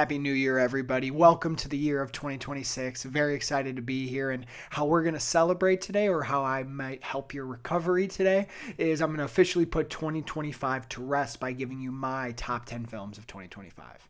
Happy New Year, everybody. Welcome to the year of 2026. Very excited to be here. And how we're going to celebrate today, or how I might help your recovery today, is I'm going to officially put 2025 to rest by giving you my top 10 films of 2025.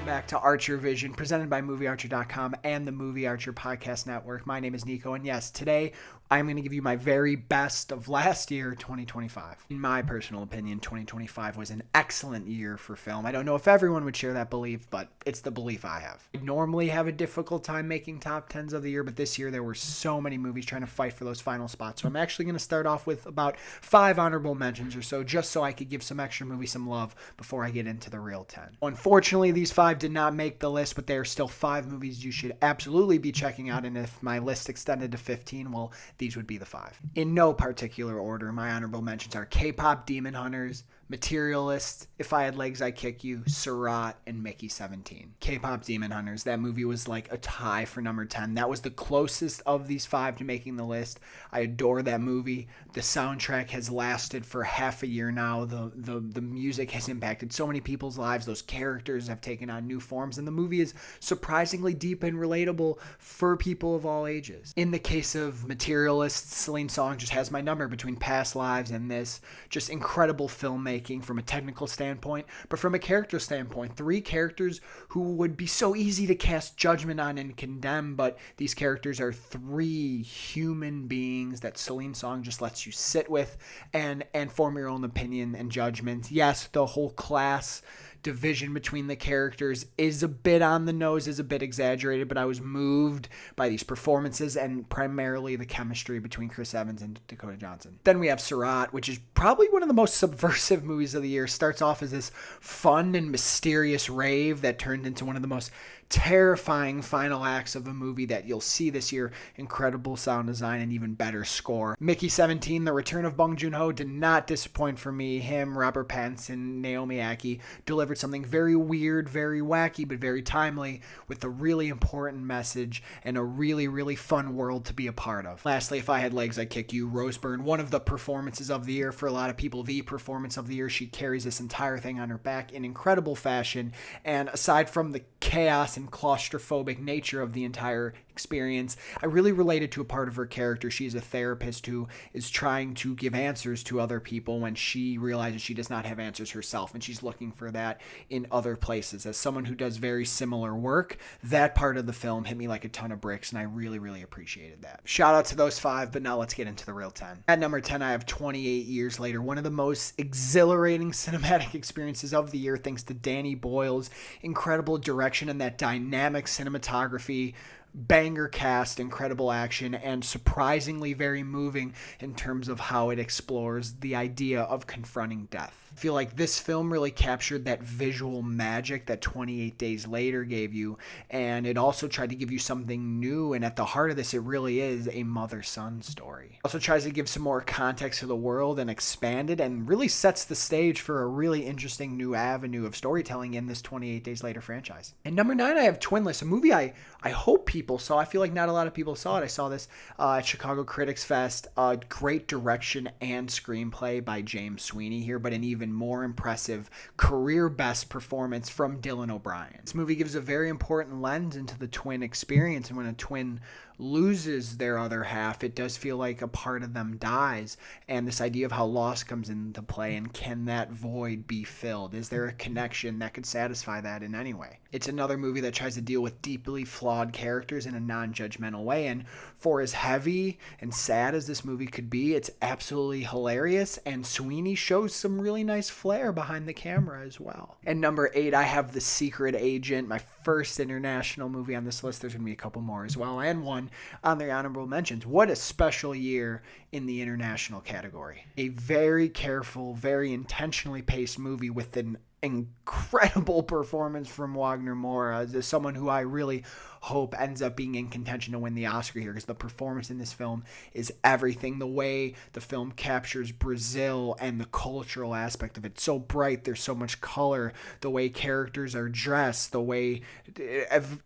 Back to Archer Vision, presented by MovieArcher.com and the Movie Archer Podcast Network. My name is Nico, and yes, today I'm going to give you my very best of last year, 2025. In my personal opinion, 2025 was an excellent year for film. I don't know if everyone would share that belief, but it's the belief I have. I normally have a difficult time making top 10s of the year, but this year there were so many movies trying to fight for those final spots. So I'm actually going to start off with about 5 honorable mentions or so, just so I could give some extra movies some love before I get into the real 10. Unfortunately, these 5 did not make the list, but they are still 5 movies you should absolutely be checking out, and if my list extended to 15, well, these would be the 5. In no particular order, my honorable mentions are K-Pop Demon Hunters, Materialist, If I Had Legs I'd Kick You, Surat, and Mickey 17. K-Pop Demon Hunters, that movie was like a tie for number 10. That was the closest of these 5 to making the list. I adore that movie. The soundtrack has lasted for half a year now. The music has impacted so many people's lives. Those characters have taken on new forms, and the movie is surprisingly deep and relatable for people of all ages. In the case of Materialist, Celine Song just has my number between Past Lives and this. Just incredible filmmaking from a technical standpoint, but from a character standpoint, 3 characters who would be so easy to cast judgment on and condemn, but these characters are 3 human beings that Celine Song just lets you sit with and form your own opinion and judgment. Yes, the whole class division between the characters is a bit on the nose, is a bit exaggerated, but I was moved by these performances and primarily the chemistry between Chris Evans and Dakota Johnson. Then we have Surat, which is probably one of the most subversive movies of the year. Starts off as this fun and mysterious rave that turned into one of the most terrifying final acts of a movie that you'll see this year. Incredible sound design and even better score. Mickey 17, the return of Bong Joon-ho, did not disappoint for me. Him, Robert Pattinson, Naomi Ackie delivered something very weird, very wacky, but very timely, with a really important message and a really, really fun world to be a part of. Lastly, If I Had Legs I'd Kick You, Rose Byrne, one of the performances of the year for a lot of people, the performance of the year. She carries this entire thing on her back in incredible fashion, and aside from the chaos and claustrophobic nature of the entire experience, I really related to a part of her character. She is a therapist who is trying to give answers to other people when she realizes she does not have answers herself, and she's looking for that in other places. As someone who does very similar work, that part of the film hit me like a ton of bricks, and I really, really appreciated that. Shout out to those 5, but now let's get into the real 10. At number 10, I have 28 Years Later, one of the most exhilarating cinematic experiences of the year, thanks to Danny Boyle's incredible direction and that dynamic cinematography, banger cast, incredible action, and surprisingly very moving in terms of how it explores the idea of confronting death. I feel like this film really captured that visual magic that 28 Days Later gave you, and it also tried to give you something new, and at the heart of this, it really is a mother-son story. It also tries to give some more context to the world and expand it, and really sets the stage for a really interesting new avenue of storytelling in this 28 Days Later franchise. And number 9, I have Twinless, a movie I hope people saw. I feel like not a lot of people saw it. I saw this at Chicago Critics Fest. Great direction and screenplay by James Sweeney here, but an even more impressive career best performance from Dylan O'Brien. This movie gives a very important lens into the twin experience, and when a twin loses their other half, it does feel like a part of them dies, and this idea of how loss comes into play, and can that void be filled? Is there a connection that could satisfy that in any way? It's another movie that tries to deal with deeply flawed characters in a non-judgmental way, and for as heavy and sad as this movie could be, it's absolutely hilarious, and Sweeney shows some really nice flair behind the camera as well. And number 8, I have The Secret Agent, my first international movie on this list. There's going to be a couple more as well, and one on the honorable mentions. What a special year in the international category. A very careful, very intentionally paced movie with an incredible performance from Wagner Moura as someone who I really hope ends up being in contention to win the Oscar here, because the performance in this film is everything. The way the film captures Brazil and the cultural aspect of it, so bright, there's so much color, the way characters are dressed, the way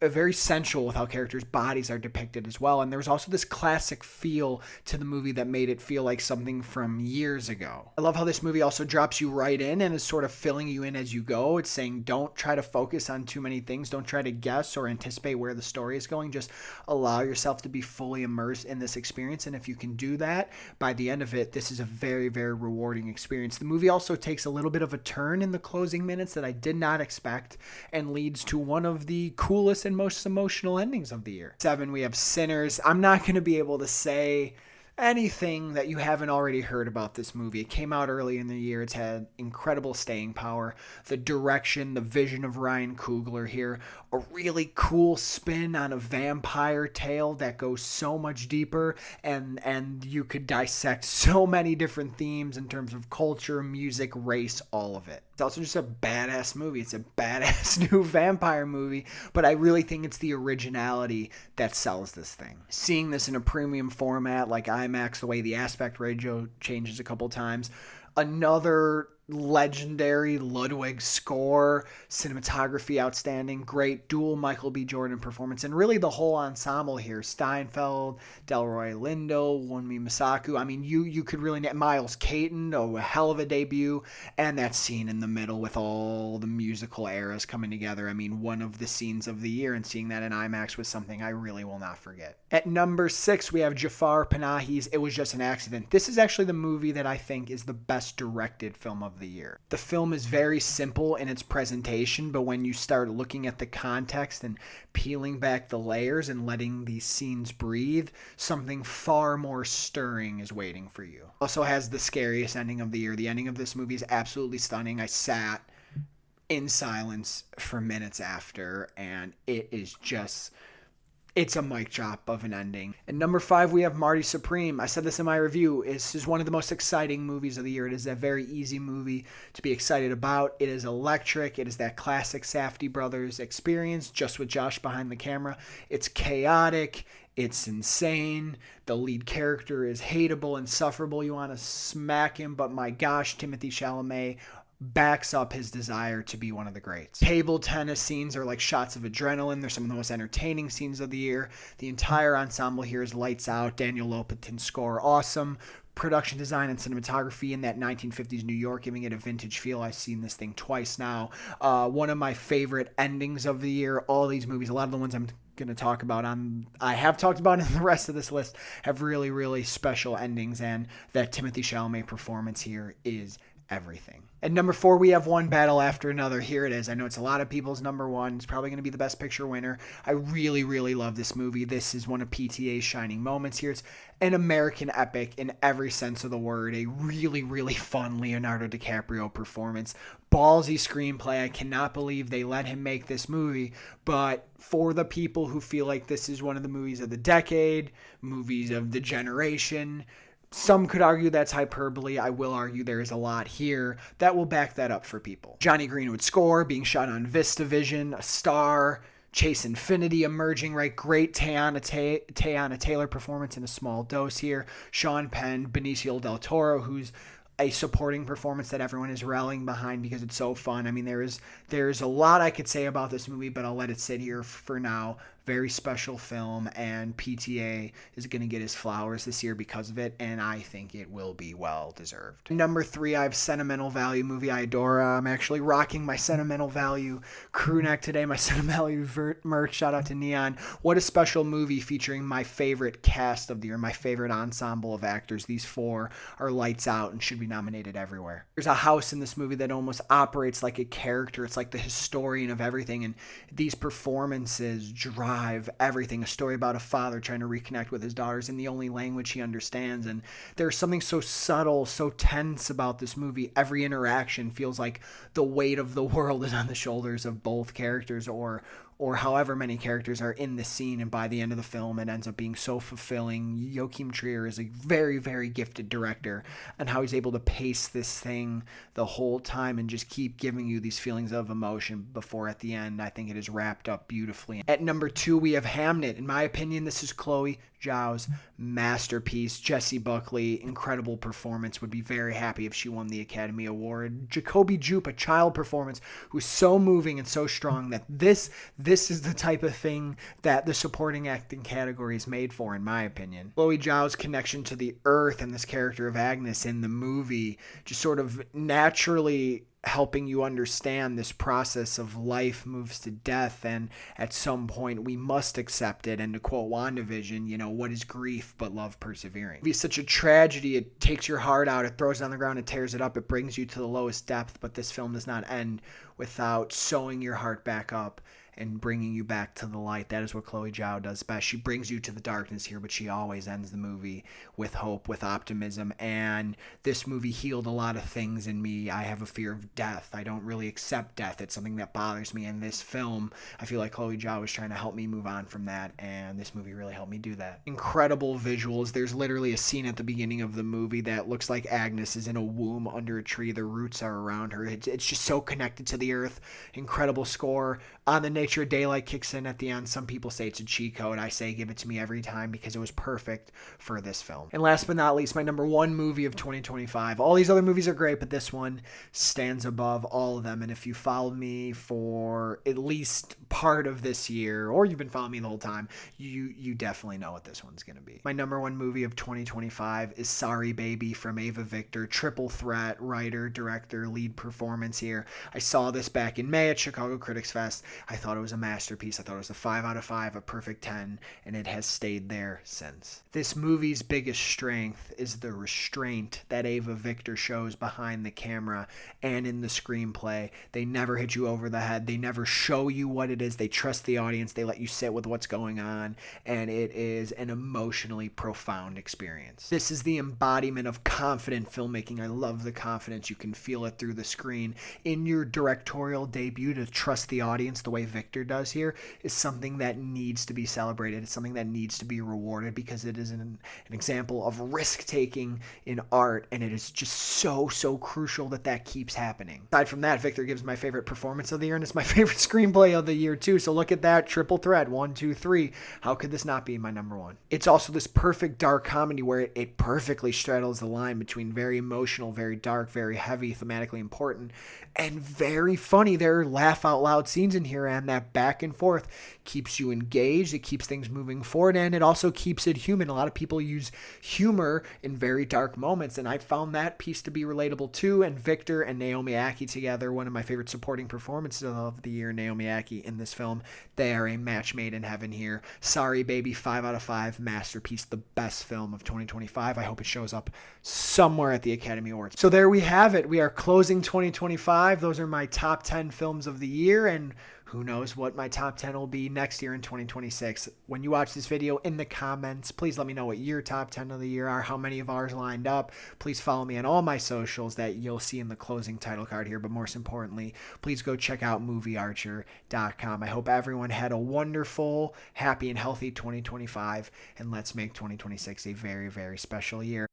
very sensual with how characters' bodies are depicted as well. And there was also this classic feel to the movie that made it feel like something from years ago. I love how this movie also drops you right in and is sort of filling you in as you go. It's saying don't try to focus on too many things. Don't try to guess or anticipate where the story is going. Just allow yourself to be fully immersed in this experience. And if you can do that, by the end of it, this is a very, very rewarding experience. The movie also takes a little bit of a turn in the closing minutes that I did not expect and leads to one of the coolest and most emotional endings of the year. 7, we have Sinners. I'm not going to be able to say anything that you haven't already heard about this movie. It came out early in the year. It's had incredible staying power. The direction, the vision of Ryan Coogler here, a really cool spin on a vampire tale that goes so much deeper, and you could dissect so many different themes in terms of culture, music, race, all of it. It's also just a badass movie. It's a badass new vampire movie, but I really think it's the originality that sells this thing. Seeing this in a premium format like IMAX, the way the aspect ratio changes a couple times, another legendary Ludwig score, cinematography outstanding, great dual Michael B. Jordan performance, and really the whole ensemble here. Steinfeld, Delroy Lindo, Wunmi Masaku. I mean, you could really Miles Caton, a hell of a debut, and that scene in the middle with all the musical eras coming together. I mean, one of the scenes of the year, and seeing that in IMAX was something I really will not forget. At number 6, we have Jafar Panahi's It Was Just an Accident. This is actually the movie that I think is the best directed film of the year. The film is very simple in its presentation, but when you start looking at the context and peeling back the layers and letting these scenes breathe, something far more stirring is waiting for you. Also has the scariest ending of the year. The ending of this movie is absolutely stunning. I sat in silence for minutes after, and it is just... it's a mic drop of an ending. At number 5, we have Marty Supreme. I said this in my review. This is one of the most exciting movies of the year. It is a very easy movie to be excited about. It is electric. It is that classic Safdie brothers experience, just with Josh behind the camera. It's chaotic. It's insane. The lead character is hateable, insufferable. You want to smack him, but my gosh, Timothée Chalamet backs up his desire to be one of the greats. Table tennis scenes are like shots of adrenaline. They're some of the most entertaining scenes of the year. The entire ensemble here is lights out. Daniel Lopatin's score, awesome. Production design and cinematography in that 1950s New York, giving it a vintage feel. I've seen this thing twice now. One of my favorite endings of the year. All these movies, a lot of the ones I'm going to talk about I have talked about in the rest of this list, have really, really special endings, and that Timothée Chalamet performance here is everything. At number 4, we have One Battle After Another. Here it is. I know it's a lot of people's number 1. It's probably going to be the Best Picture winner. I really, really love this movie. This is one of PTA's shining moments here. It's an American epic in every sense of the word. A really, really fun Leonardo DiCaprio performance. Ballsy screenplay. I cannot believe they let him make this movie. But for the people who feel like this is one of the movies of the decade, movies of the generation, some could argue that's hyperbole. I will argue there is a lot here that will back that up for people. Johnny Greenwood's score, being shot on VistaVision, a star. Chase Infinity emerging, right? Great Teyana Taylor performance in a small dose here. Sean Penn, Benicio del Toro, who's a supporting performance that everyone is rallying behind because it's so fun. I mean, there's a lot I could say about this movie, but I'll let it sit here for now. Very special film, and PTA is going to get his flowers this year because of it, and I think it will be well deserved. Number 3, I have Sentimental Value movie I adore. I'm actually rocking my Sentimental Value crew neck today, my Sentimental Value merch. Shout out to Neon. What a special movie featuring my favorite cast of the year, my favorite ensemble of actors. These 4 are lights out and should be nominated everywhere. There's a house in this movie that almost operates like a character. It's like the historian of everything, and these performances drive everything. A story about a father trying to reconnect with his daughters in the only language he understands, and there's something so subtle, so tense about this movie. Every interaction feels like the weight of the world is on the shoulders of both characters, or however many characters are in the scene, and by the end of the film it ends up being so fulfilling. Joachim Trier is a very, very gifted director, and how he's able to pace this thing the whole time and just keep giving you these feelings of emotion before at the end, I think it is wrapped up beautifully. At number 2, we have Hamnet. In my opinion, this is Chloe Zhao's masterpiece. Jessie Buckley, incredible performance. Would be very happy if she won the Academy Award. Jacoby Jupe, a child performance who's so moving and so strong that this This is the type of thing that the supporting acting category is made for, in my opinion. Chloe Zhao's connection to the earth and this character of Agnes in the movie just sort of naturally helping you understand this process of life moves to death, and at some point we must accept it. And to quote WandaVision, what is grief but love persevering? It's such a tragedy. It takes your heart out, it throws it on the ground, it tears it up, it brings you to the lowest depth. But this film does not end without sewing your heart back up and bringing you back to the light. That is what Chloe Zhao does best. She brings you to the darkness here, but she always ends the movie with hope, with optimism. And this movie healed a lot of things in me. I have a fear of death. I don't really accept death. It's something that bothers me. In this film, I feel like Chloe Zhao was trying to help me move on from that, and this movie really helped me do that. Incredible visuals. There's literally a scene at the beginning of the movie that looks like Agnes is in a womb under a tree. The roots are around her. It's just so connected to the earth. Incredible score. On the Nature of Daylight kicks in at the end. Some people say it's a cheat code. I say give it to me every time because it was perfect for this film. And last but not least, my number one movie of 2025. All these other movies are great, but this one stands above all of them. And if you followed me for at least part of this year, or you've been following me the whole time, you definitely know what this one's going to be. My number one movie of 2025 is Sorry Baby from Ava Victor. Triple threat, writer, director, lead performance here. I saw this back in May at Chicago Critics Fest. I thought it was a masterpiece. I thought it was a 5 out of 5, a perfect 10, and it has stayed there since. This movie's biggest strength is the restraint that Ava Victor shows behind the camera and in the screenplay. They never hit you over the head. They never show you what it is. They trust the audience. They let you sit with what's going on, and it is an emotionally profound experience. This is the embodiment of confident filmmaking. I love the confidence. You can feel it through the screen. In your directorial debut, to trust the audience the way Victor does here is something that needs to be celebrated. It's something that needs to be rewarded because it is an example of risk-taking in art, and it is just so crucial that keeps happening. Aside from that, Victor gives my favorite performance of the year, and it's my favorite screenplay of the year too. So look at that triple threat, 1, 2, 3. How could this not be my number one? It's also this perfect dark comedy where it perfectly straddles the line between very emotional, very dark, very heavy, thematically important, and very funny. There are laugh out loud scenes in here, and that back and forth keeps you engaged. It keeps things moving forward, and it also keeps it human. A lot of people use humor in very dark moments, and I found that piece to be relatable too. And Victor and Naomi Ackie together, one of my favorite supporting performances of the year, Naomi Ackie in this film. They are a match made in heaven here. Sorry Baby, 5 out of 5, masterpiece, the best film of 2025. I hope it shows up somewhere at the Academy Awards. So there we have it. We are closing 2025. Those are my top 10 films of the year, and who knows what my top 10 will be next year in 2026. When you watch this video, in the comments, please let me know what your top 10 of the year are, how many of ours lined up. Please follow me on all my socials that you'll see in the closing title card here. But most importantly, please go check out moviearcher.com. I hope everyone had a wonderful, happy, and healthy 2025, and let's make 2026 a very, very special year.